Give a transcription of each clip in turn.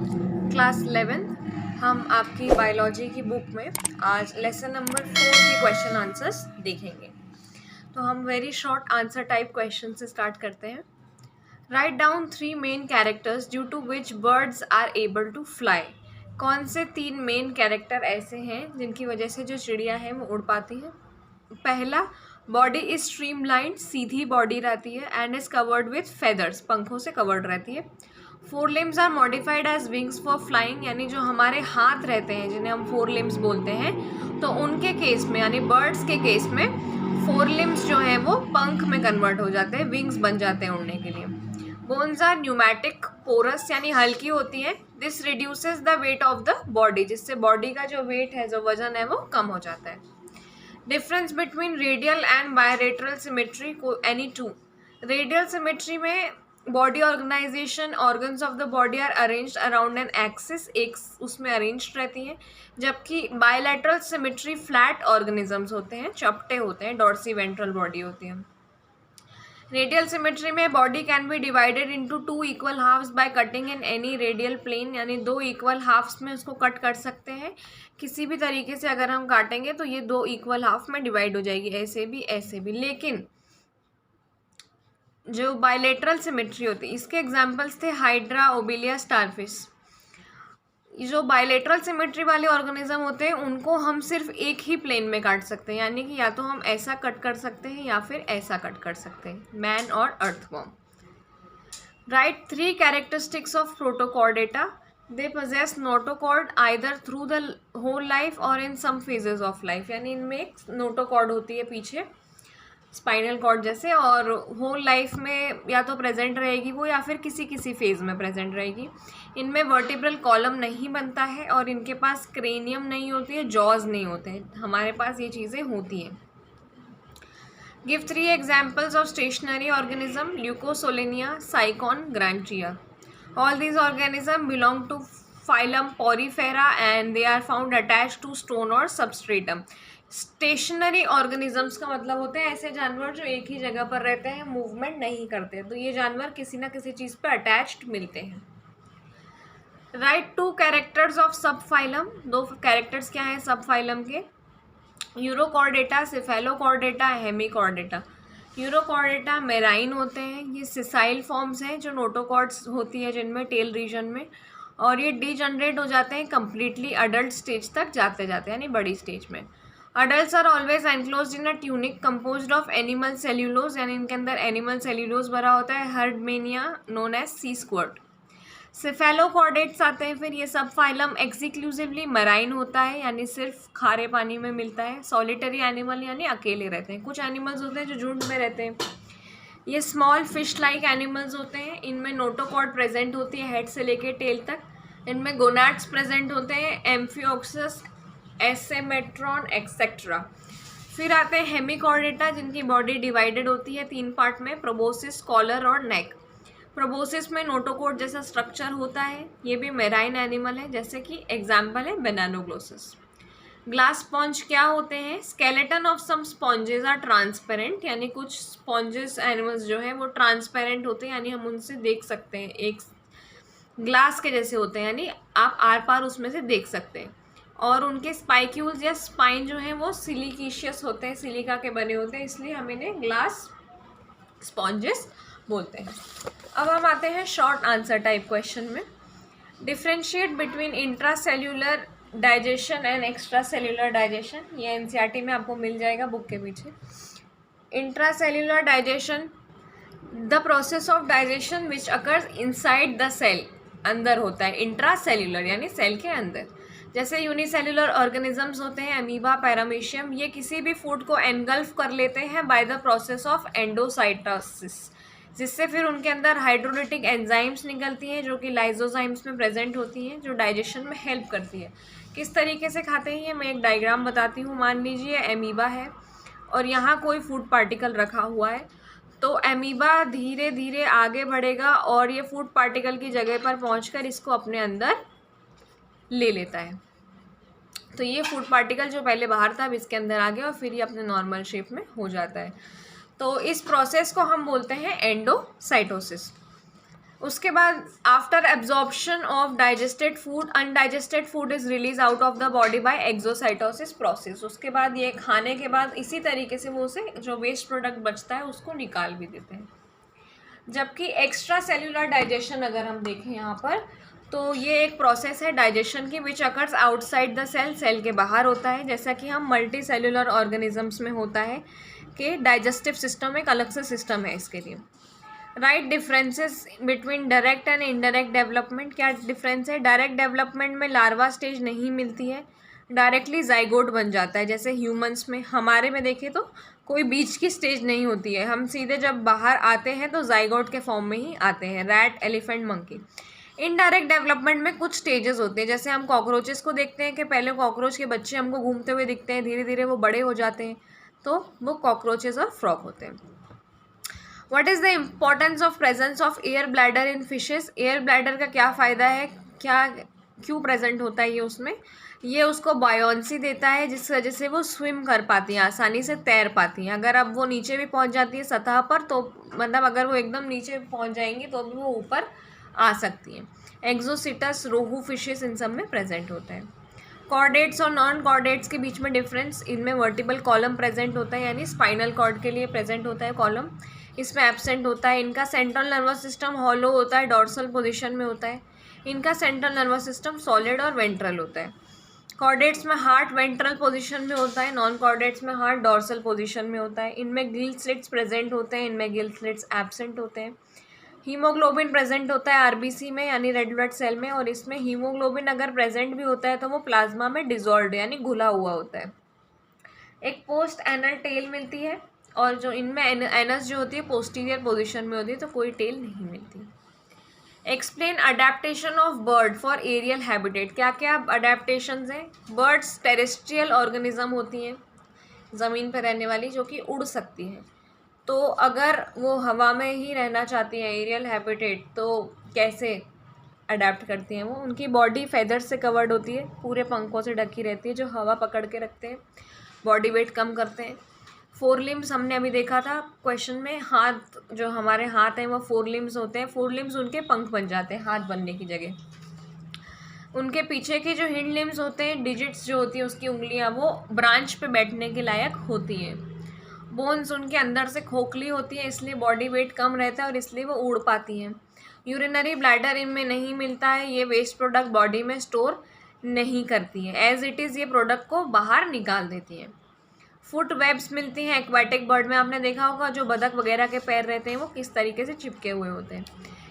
Class 11 हम आपकी biology की बुक में आज लेसन नंबर 4 के क्वेश्चन आंसर्स देखेंगे। तो हम very short answer type question से स्टार्ट करते हैं। Write down 3 main characters due to which birds are able to fly. कौन से 3 मेन कैरेक्टर ऐसे हैं जिनकी वजह से जो चिड़िया है वो उड़ पाती है? पहला, बॉडी इज स्ट्रीमलाइन, सीधी बॉडी रहती है and is covered with feathers, पंखों से कवर्ड रहती है। 4 limbs are modified as wings for flying, यानी जो हमारे हाथ रहते हैं जिन्हें हम 4 लिम्स बोलते हैं, तो उनके केस में यानी बर्ड्स के केस में 4 लिम्स जो हैं वो पंख में कन्वर्ट हो जाते हैं, विंग्स बन जाते हैं उड़ने के लिए। बोन्स आर न्यूमैटिक पोरस, यानी हल्की होती हैं। This reduces the weight of the body, जिससे बॉडी का जो वेट है, जो वजन है, वो कम हो जाता है। Difference between radial and bilateral symmetry, को एनी टू। रेडियल सिमेट्री में body organisation, organs of the body are arranged around an axis, एक उसमें अरेंज्ड रहती हैं, जबकि बायलैटरल सिमेट्री फ्लैट ऑर्गेनिजम्स होते हैं, चपटे होते हैं, डॉर्सी वेंट्रल बॉडी होती है। रेडियल सिमेट्री में body can be divided into 2 equal halves by cutting in any radial plane, यानी 2 इक्वल हाफ्स में उसको कट कर सकते हैं। किसी भी तरीके से अगर हम काटेंगे तो ये 2 इक्वल हाफ में डिवाइड हो जाएगी, ऐसे भी ऐसे भी। लेकिन जो बायलेटरल सिमेट्री होती है, इसके एग्जाम्पल्स थे हाइड्रा, ओबिलिया, स्टारफिश। जो बायलेटरल सिमेट्री वाले ऑर्गेनिज्म होते हैं उनको हम सिर्फ एक ही प्लेन में काट सकते हैं, यानी कि या तो हम ऐसा कट कर सकते हैं या फिर ऐसा कट कर सकते हैं, मैन और earthworm. Write 3 characteristics of protochordata. They possess notochord either through the whole life और in some phases of life, यानी इनमें एक नोटोकॉर्ड होती है पीछे स्पाइनल कॉर्ड जैसे, और होल लाइफ में या तो प्रेजेंट रहेगी वो या फिर किसी किसी फेज में प्रेजेंट रहेगी। इनमें वर्टिब्रल कॉलम नहीं बनता है और इनके पास क्रेनियम नहीं होती है, जॉज नहीं होते हैं, हमारे पास ये चीज़ें होती हैं। Give 3 examples of stationary organism, leucosolenia, sycon, grantia. All these organism belong to phylum porifera and they are found attached to stone और सबस्ट्रेटम। स्टेशनरी ऑर्गेनिजम्स का मतलब होते हैं ऐसे जानवर जो एक ही जगह पर रहते हैं, मूवमेंट नहीं करते, तो ये जानवर किसी ना किसी चीज़ पर अटैच्ड मिलते हैं। राइट 2 कैरेक्टर्स ऑफ सब फाइलम। 2 कैरेक्टर्स क्या हैं सब फाइलम के? Urochordata, cephalochordata, Hemichordata. Urochordata marine होते हैं, ये सिसाइल फॉर्म्स हैं जो नोटोकॉर्ड्स होती है जिनमें टेल रीजन में, और ये डीजनरेट हो जाते हैं कंप्लीटली अडल्ट स्टेज तक जाते जाते, यानी बड़ी स्टेज में। Adults are always enclosed in a tunic composed of animal cellulose, यानी इनके अंदर एनिमल सेल्यूलोज भरा होता है, Herdmania known as sea squirt. Cephalochordates आते हैं फिर, ये सब फाइलम एक्सक्लूसिवली मराइन होता है, यानी सिर्फ खारे पानी में मिलता है। सॉलिटरी एनिमल, यानी अकेले रहते हैं। कुछ एनिमल्स होते हैं जो झुंड में रहते हैं। ये स्मॉल फिश लाइक एनिमल्स होते हैं, इनमें नोटोकॉर्ड प्रेजेंट होती है हेड से लेके टेल तक। इनमें गोनाड्स प्रेजेंट होते हैं, एम्फियोक्सस, एसेमेट्रॉन एक्सेट्रा। फिर आते हैं हेमिकॉर्डेटा, जिनकी बॉडी डिवाइडेड होती है 3 पार्ट में, प्रोबोसिस, कॉलर और नेक। प्रोबोसिस में नोटोकॉर्ड जैसा स्ट्रक्चर होता है, ये भी मेराइन एनिमल है, जैसे कि एग्जाम्पल है बेनानोग्लोसिस। ग्लास स्पॉन्ज क्या होते हैं? Skeleton of some sponges are transparent, यानी कुछ स्पॉन्जेस एनिमल्स जो हैं वो ट्रांसपेरेंट होते हैं, यानी हम उनसे देख सकते हैं, एक ग्लास के जैसे होते हैं, यानी आप आर पार उसमें से देख सकते हैं। और उनके स्पाइक्यूल्स या स्पाइन जो हैं वो सिलिकीशियस होते हैं, सिलिका के बने होते हैं, इसलिए हम इन्हें ग्लास स्पॉन्जेस बोलते हैं। अब हम आते हैं शॉर्ट आंसर टाइप क्वेश्चन में। Differentiate between intracellular digestion and extra cellular digestion, ये एनसीईआरटी में आपको मिल जाएगा बुक के पीछे। Intracellular digestion, the process of digestion which occurs inside the cell, अंदर होता है। इंट्रासेल्यूलर यानी सेल के अंदर। जैसे यूनिसेल्यूलर ऑर्गेनिजम्स होते हैं, अमीबा, पैरामीशियम, ये किसी भी फूड को एनगल्फ कर लेते हैं by the process of endocytosis, जिससे फिर उनके अंदर हाइड्रोलिटिक एंजाइम्स निकलती हैं जो कि लाइजोजाइम्स में प्रेजेंट होती हैं, जो डाइजेशन में हेल्प करती है। किस तरीके से खाते हैं ये मैं एक डायग्राम बताती हूँ। मान लीजिए एमीबा है और यहाँ कोई फूड पार्टिकल रखा हुआ है, तो एमीबा धीरे धीरे आगे बढ़ेगा और ये फूड पार्टिकल की जगह पर पहुँचकर इसको अपने अंदर ले लेता है। तो ये फूड पार्टिकल जो पहले बाहर था अब इसके अंदर आ गया और फिर ये अपने नॉर्मल शेप में हो जाता है। तो इस प्रोसेस को हम बोलते हैं एंडोसाइटोसिस। उसके बाद after absorption of digested food undigested food is release out of the body by exocytosis process. उसके बाद ये खाने के बाद इसी तरीके से वो उसे जो वेस्ट प्रोडक्ट बचता है उसको निकाल भी देते हैं। जबकि एक्स्ट्रा सेल्यूलर डाइजेशन अगर हम देखें यहाँ पर, तो ये एक प्रोसेस है डाइजेशन की which occurs outside the cell, cell के बाहर होता है। जैसा कि हम मल्टी सेल्यूलर ऑर्गेनिजम्स में होता है कि डाइजेस्टिव सिस्टम एक अलग से सिस्टम है इसके लिए। Right differences between direct and indirect development. क्या डिफरेंस है? डायरेक्ट डेवलपमेंट में लार्वा स्टेज नहीं मिलती है, डायरेक्टली जाइगोट बन जाता है। जैसे ह्यूमंस में, हमारे में देखें तो कोई बीच की स्टेज नहीं होती है, हम सीधे जब बाहर आते हैं तो जाइगोट के फॉर्म में ही आते हैं, rat, elephant, monkey. Indirect development में कुछ स्टेजेस होते हैं, जैसे हम कॉकरोचेस को देखते हैं कि पहले कॉकरोच के बच्चे हमको घूमते हुए दिखते हैं, धीरे धीरे वो बड़े हो जाते हैं, तो वो कॉकरोचेस और फ्रॉग होते हैं। What is the importance of presence of air bladder in fishes. Air bladder का क्या फ़ायदा है, क्या क्यों प्रेजेंट होता है ये उसमें? ये उसको बायोन्सी देता है जिस वजह से वो स्विम कर पाती हैं, आसानी से तैर पाती हैं। अगर अब वो नीचे भी पहुंच जाती है सतह पर तो मतलब अगर वो एकदम नीचे पहुंच जाएंगी तो भी वो ऊपर आ सकती हैं। एक्सोसिटस, रोहू फिशेस इन सब में प्रेजेंट होता है। कॉर्डेट्स और नॉन कॉर्डेट्स के बीच में डिफरेंस, इनमें वर्टिबल कॉलम प्रेजेंट होता है, यानी स्पाइनल कॉर्ड के लिए प्रेजेंट होता है कॉलम, इसमें एब्सेंट होता है। इनका सेंट्रल नर्वस सिस्टम हॉलो होता है, डॉर्सल पोजीशन में होता है। इनका सेंट्रल नर्वस सिस्टम सॉलिड और वेंट्रल होता है। कॉर्डेट्स में हार्ट वेंट्रल पोजीशन में होता है, नॉन कॉर्डेट्स में हार्ट डॉर्सल पोजीशन में होता है। इनमें गिल स्लिट्स प्रेजेंट होते हैं, इनमें गिल स्लिट्स एब्सेंट होते हैं। हीमोग्लोबिन प्रेजेंट होता है आरबीसी में यानी रेड ब्लड सेल में, और इसमें हीमोग्लोबिन अगर प्रेजेंट भी होता है तो वो प्लाज्मा में डिजॉल्व्ड यानी घुला हुआ होता है। एक पोस्ट एनल टेल मिलती है, और जो इनमें एनस जो होती है पोस्टीरियर पोजीशन में होती है, तो कोई टेल नहीं मिलती। Explain adaptation of bird for aerial habitat. क्या क्या अडेप्टेशंस हैं? बर्ड्स टेरेस्ट्रियल ऑर्गेनिज्म होती हैं, ज़मीन पर रहने वाली, जो कि उड़ सकती हैं। तो अगर वो हवा में ही रहना चाहती हैं, एरियल हैबिटेट, तो कैसे अडेप्ट करती हैं वो? उनकी बॉडी फेदर से कवर्ड होती है, पूरे पंखों से ढकी रहती है जो हवा पकड़ के रखते हैं, बॉडी वेट कम करते हैं। फोर लिम्स हमने अभी देखा था क्वेश्चन में, हाथ, जो हमारे हाथ हैं वो फोर लिम्स होते हैं, फोर लिम्स उनके पंख बन जाते हैं हाथ बनने की जगह। उनके पीछे के जो हिंड लिम्स होते हैं, डिजिट्स जो होती हैं उसकी उंगलियां, वो ब्रांच पे बैठने के लायक होती हैं। बोन्स उनके अंदर से खोखली होती है, इसलिए बॉडी वेट कम रहता है और इसलिए वो उड़ पाती हैं। यूरिनरी ब्लैडर इनमें नहीं मिलता है, ये वेस्ट प्रोडक्ट बॉडी में स्टोर नहीं करती है, एज इट इज़ ये प्रोडक्ट को बाहर निकाल देती हैं। फुट वेब्स मिलती हैं एक्वाटिक बर्ड में, आपने देखा होगा जो बतख वगैरह के पैर रहते हैं वो किस तरीके से चिपके हुए होते हैं।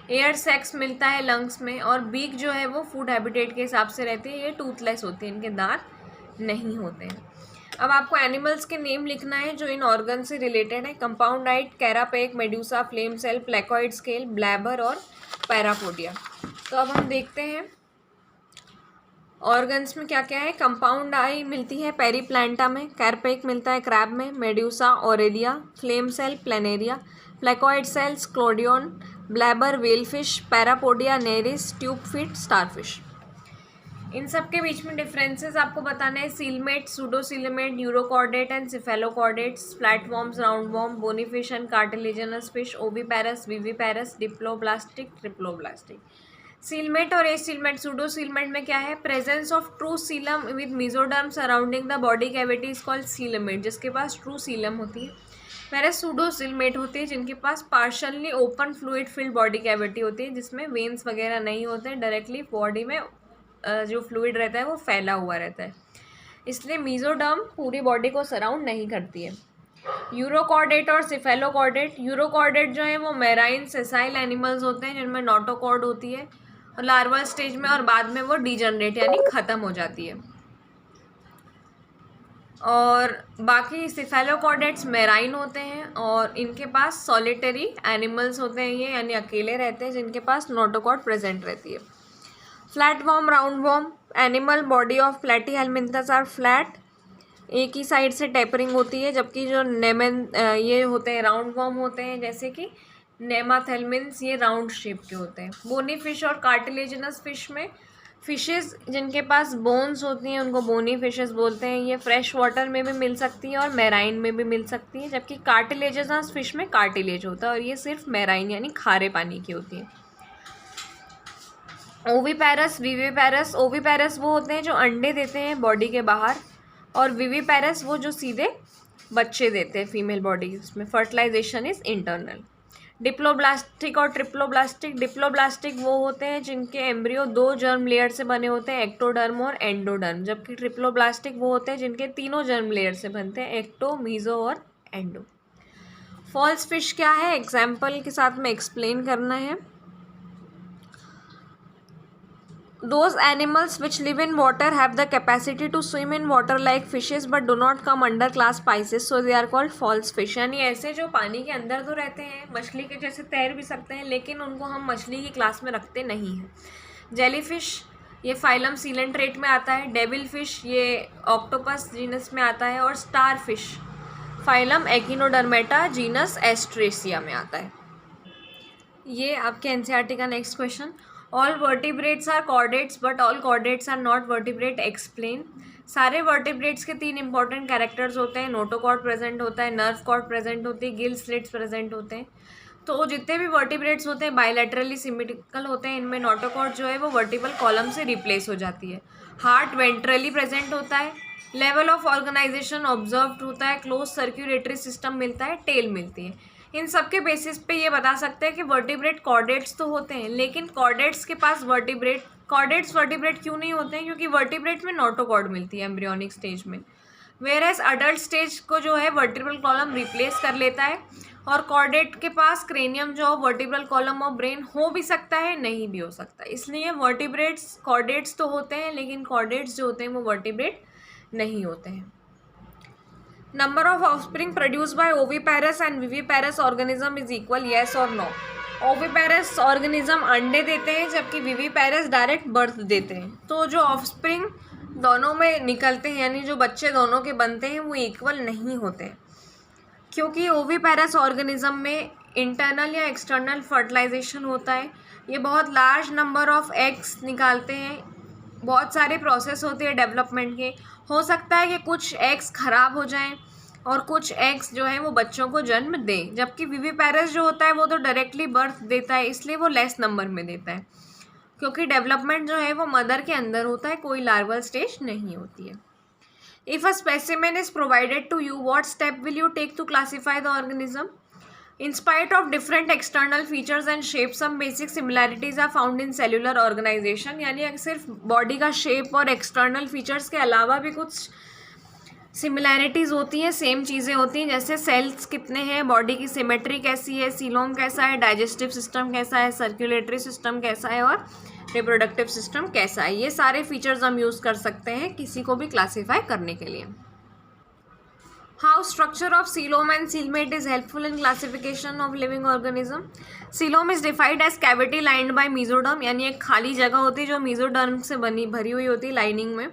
एयर सेक्स मिलता है लंग्स में, और बीक जो है वो फूड हैबिटेट के हिसाब से रहती है, ये टूथलेस होती है, इनके दांत नहीं होते हैं। अब आपको एनिमल्स के नेम लिखना है जो इन ऑर्गन से रिलेटेड है। Compound eye, carapace, medusa, flame cell, placoid scale, blubber और पैरापोडिया। तो अब हम देखते हैं ऑर्गन्स में क्या क्या है। कंपाउंड आई मिलती है पेरीप्लांटा में, कैरपेक मिलता है क्रैब में, medusa aurelia, flame cell planaria, placoid cells क्लोडियन, blubber whalefish, parapodia nereis, tube feet starfish. इन सब के बीच में डिफरेंसेस आपको बताने हैं। Coelomate, pseudocoelomate, urochordate and cephalochordates, flatworms, roundworm, bony fish and cartilaginous fish, oviparous, viviparous, diploblastic, triploblastic. Coelomate और एसीलमेट, सूडोसीलमेट में क्या है? Presence of true coelom with mesoderm surrounding the body cavity is called coelomate, जिसके पास true Seelam होती है। वैसे सूडोसीलमेट होती है जिनके पास partially open fluid filled body cavity होती है, जिसमें वेन्स वगैरह नहीं होते, डायरेक्टली बॉडी में जो फ्लूइड रहता है वो फैला हुआ रहता है, इसलिए मेसोडर्म पूरी बॉडी को सराउंड नहीं करती है। यूरोकॉर्डेट और सिफेलोकॉर्डेट, यूरोकॉर्डेट जो है वो मैराइन सेसाइल एनिमल्स होते हैं जिनमें नोटोकॉर्ड होती है और लार्वल स्टेज में, और बाद में वो डीजनरेट यानी ख़त्म हो जाती है। और बाकी सिफेलोकॉर्डेट्स मैराइन होते हैं और इनके पास सॉलिटरी एनिमल्स होते हैं ये, यानी अकेले रहते हैं, जिनके पास नोटोकॉर्ड प्रेजेंट रहती है। Flatworm, roundworm, animal body of प्लेटी हेलमिंथस आर फ्लैट, एक ही साइड से टेपरिंग होती है, जबकि जो ये होते हैं राउंडवॉर्म होते हैं, जैसे कि नेमाथेलमिन्स, ये राउंड शेप के होते हैं। बोनी फिश और कार्टिलेजिनस फिश में, फिशेस जिनके पास बोन्स होती हैं उनको बोनी फिशेस बोलते हैं, ये फ्रेश वाटर में भी मिल सकती हैं और मैराइन में भी मिल सकती हैं, जबकि कार्टिलेजिनस फिश में कार्टिलेज होता है और ये सिर्फ मैराइन यानी खारे पानी की होती है। Oviparous, viviparous. ओविपेरस वो होते हैं जो अंडे देते हैं बॉडी के बाहर, और विविपेरस वो जो सीधे बच्चे देते हैं फीमेल बॉडी, उसमें फर्टिलाइजेशन इज इंटरनल। डिप्लोब्लास्टिक और ट्रिप्लोब्लास्टिक। डिप्लोब्लास्टिक वो होते हैं जिनके एम्ब्रियो 2 जर्म लेयर से बने होते हैं, एक्टोडर्म और एंडोडर्म, जबकि ट्रिप्लोब्लास्टिक वो होते हैं जिनके 3 जर्म लेयर से बनते हैं, एक्टो, मीजो और एंडो। फॉल्स फिश क्या है, एग्जाम्पल के साथ में एक्सप्लेन करना है। Those animals which live in water have the capacity to swim in water like fishes but do not come under class Pisces, so they are called false fish। यानी ऐसे जो पानी के अंदर तो रहते हैं, मछली के जैसे तैर भी सकते हैं, लेकिन उनको हम मछली की क्लास में रखते नहीं हैं। जेलीफिश ये फाइलम सीलेंट्रेट में आता है, डेविल फिश ये ऑक्टोपस जीनस में आता है, और star fish phylum Echinodermata genus Asterias में आता है। ये आपके एनसीईआरटी का next question. All vertebrates are chordates but all chordates are not vertebrate, explain. सारे वर्टिब्रेट्स के 3 इंपॉर्टेंट कैरेक्टर्स होते हैं, नोटोकॉर्ड प्रेजेंट होता है, नर्व कॉर्ड प्रेजेंट होती है, गिल स्लिट्स प्रेजेंट होते हैं। तो जितने भी वर्टिब्रेट्स होते हैं बायलैटरली सिमेट्रिकल होते हैं, इनमें नोटोकॉर्ड जो है वो वर्टिबल कॉलम से रिप्लेस हो जाती है। हार्ट वेंट्रली प्रेजेंट होता है, लेवल ऑफ ऑर्गेनाइजेशन ऑब्जर्व्ड होता है, क्लोज सर्क्यूलेटरी सिस्टम मिलता है, टेल मिलती है। इन सब के बेसिस पे ये बता सकते हैं कि वर्टिब्रेट कॉर्डेट्स तो होते हैं, लेकिन कॉर्डेट्स के पास कॉर्डेट्स वर्टिब्रेट क्यों नहीं होते हैं, क्योंकि वर्टिब्रेट में नोटोकॉर्ड मिलती है एम्ब्रियोनिक स्टेज में, वेयरएज अडल्ट स्टेज को जो है वर्टिब्रल कॉलम रिप्लेस कर लेता है। और कॉर्डेट के पास क्रेनियम जो वर्टिब्रल कॉलम और ब्रेन हो भी सकता है, नहीं भी हो सकता, इसलिए वर्टिब्रेट्स कॉर्डेट्स तो होते हैं, लेकिन कॉर्डेट्स जो होते हैं वो वर्टिब्रेट नहीं होते हैं। Number of offspring produce by oviparous and viviparous organism is equal, yes और नो। ओविपेरस ऑर्गेनिज्म अंडे देते हैं, जबकि विविपेरस डायरेक्ट बर्थ देते हैं। तो जो ऑफस्प्रिंग दोनों में निकलते हैं, यानी जो बच्चे दोनों के बनते हैं, वो इक्वल नहीं होते, क्योंकि ओविपेरस ऑर्गेनिज्म में इंटरनल या एक्सटर्नल फर्टिलाइजेशन होता है। ये बहुत लार्ज नंबर ऑफ एग्स निकालते हैं, बहुत सारे प्रोसेस होते हैं डेवलपमेंट के। हो सकता है कि कुछ एग्स ख़राब हो जाएं और कुछ एग्स जो है वो बच्चों को जन्म दें, जबकि विविपेरस जो होता है वो तो डायरेक्टली बर्थ देता है, इसलिए वो लेस नंबर में देता है, क्योंकि डेवलपमेंट जो है वो मदर के अंदर होता है, कोई लार्वल स्टेज नहीं होती है। If a specimen is provided to you, what step will you take to classify the organism? In spite of different external features and shapes, some basic similarities are found in cellular organization। यानी सिर्फ body का shape और external features के अलावा भी कुछ similarities होती हैं, सेम चीज़ें होती हैं, जैसे सेल्स कितने हैं, बॉडी की सिमेट्री कैसी है, सीलोम कैसा है, डाइजेस्टिव सिस्टम कैसा है, सर्कुलेटरी सिस्टम कैसा है, और रिप्रोडक्टिव सिस्टम कैसा है। ये सारे फीचर्स हम यूज़ कर सकते हैं किसी को भी क्लासीफाई करने के लिए। How structure of coelom and coelomate is helpful in classification of living organism? Coelom is defined as cavity lined by mesoderm, यानी एक खाली जगह होती है जो mesoderm से भरी हुई होती है लाइनिंग में।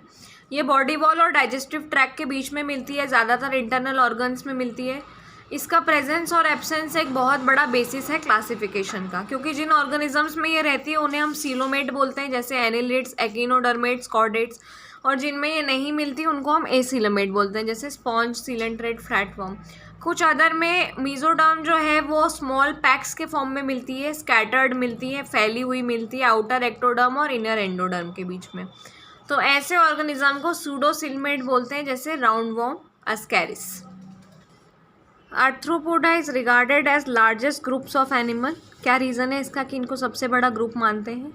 ये बॉडी वॉल और डाइजेस्टिव ट्रैक के बीच में मिलती है, ज़्यादातर इंटरनल ऑर्गन्स में मिलती है। इसका प्रेजेंस और एब्सेंस एक बहुत बड़ा बेसिस है क्लासिफिकेशन का, क्योंकि जिन ऑर्गेनिजम्स में ये रहती है उन्हें हम सीलोमेट बोलते हैं, जैसे एनिलिड्स, एकिनोडर्मेट्स, कॉर्डेट्स, और जिनमें ये नहीं मिलती उनको हम एसिलोमेट बोलते हैं, जैसे स्पॉन्ज, सीलेंट्रेट, फ्लैटवर्म। कुछ अदर में मीजोडर्म जो है वो स्मॉल पैक्स के फॉर्म में मिलती है, स्कैटर्ड मिलती है, फैली हुई मिलती है आउटर एक्टोडर्म और इनर एंडोडर्म के बीच में। तो ऐसे ऑर्गेनिज्म को सूडोसिलमेट बोलते हैं, जैसे roundworm, ascaris. Arthropoda is regarded as largest groups of animal. क्या रीज़न है इसका कि इनको सबसे बड़ा ग्रुप मानते हैं?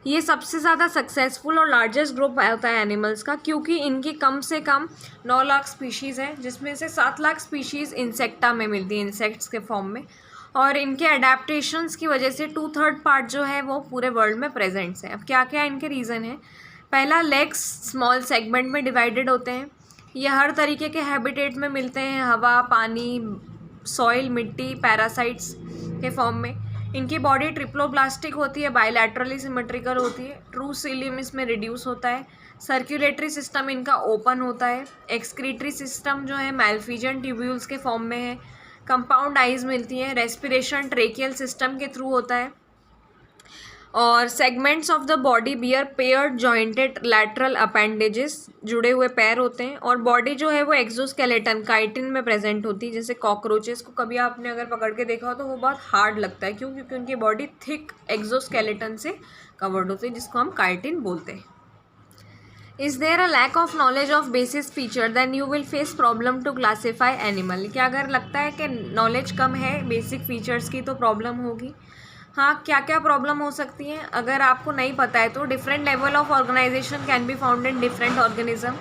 ये सबसे ज़्यादा सक्सेसफुल और लार्जेस्ट ग्रुप होता है एनिमल्स का, क्योंकि इनकी कम से कम 9 लाख स्पीशीज़ है, जिसमें से 7 लाख स्पीशीज़ इंसेक्टा में मिलती है, इंसेक्ट्स के फॉर्म में। और इनके अडेप्टेशंस की वजह से 2/3 पार्ट जो है वो पूरे वर्ल्ड में प्रेजेंट्स है। अब क्या क्या इनके रीज़न है? पहला, लेग्स स्मॉल सेगमेंट में डिवाइडेड होते हैं। ये हर तरीके के हैबिटेट में मिलते हैं, हवा, पानी, सॉइल, मिट्टी, पैरासाइट्स के फॉर्म में। इनकी बॉडी ट्रिप्लोब्लास्टिक होती है, बायलैटरली सिमेट्रिकल होती है, ट्रू सीलियम इसमें रिड्यूस होता है, सर्कुलेटरी सिस्टम इनका ओपन होता है, एक्सक्रीटरी सिस्टम जो है मैल्फिजन ट्यूब्यूल्स के फॉर्म में है, कंपाउंड आइज मिलती है, रेस्पिरेशन ट्रेकियल सिस्टम के थ्रू होता है, और segments of the body bear paired jointed lateral appendages, जुड़े हुए पैर होते हैं, और बॉडी जो है वो एक्सोस्केलेटन काइटिन में प्रेजेंट होती है। जैसे कॉकरोचेस को कभी आपने अगर पकड़ के देखा हो तो वो बहुत हार्ड लगता है, क्यों? क्योंकि उनकी बॉडी थिक एक्सोस्केलेटन से कवर्ड होते हैं, जिसको हम काइटिन बोलते हैं। Is there a lack of knowledge of basis feature then you will face problem to classify animal. क्या अगर लगता है कि नॉलेज कम है बेसिक फीचर्स की तो प्रॉब्लम होगी? हाँ, क्या क्या प्रॉब्लम हो सकती है? अगर आपको नहीं पता है तो different level of organisation can be found in different organism,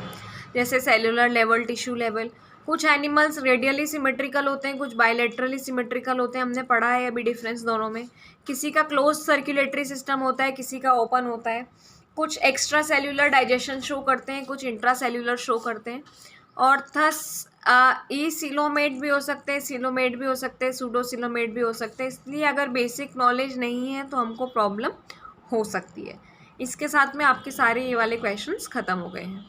जैसे सेलुलर लेवल, टिश्यू लेवल। कुछ एनिमल्स रेडियली सिमेट्रिकल होते हैं, कुछ बायलैटरली सिमेट्रिकल होते हैं, हमने पढ़ा है अभी डिफरेंस दोनों में। किसी का क्लोज सर्कुलेटरी सिस्टम होता है, किसी का ओपन होता है। कुछ एक्स्ट्रा सेल्यूलर डाइजेशन शो करते हैं, कुछ इंट्रा सेल्यूलर शो करते हैं। और थस ई सिलोमेट भी हो सकते हैं, सिलोमेट भी हो सकते हैं, सूडो सिलोमेट भी हो सकते हैं। इसलिए अगर बेसिक नॉलेज नहीं है तो हमको प्रॉब्लम हो सकती है। इसके साथ में आपके सारे ये वाले क्वेश्चंस ख़त्म हो गए हैं।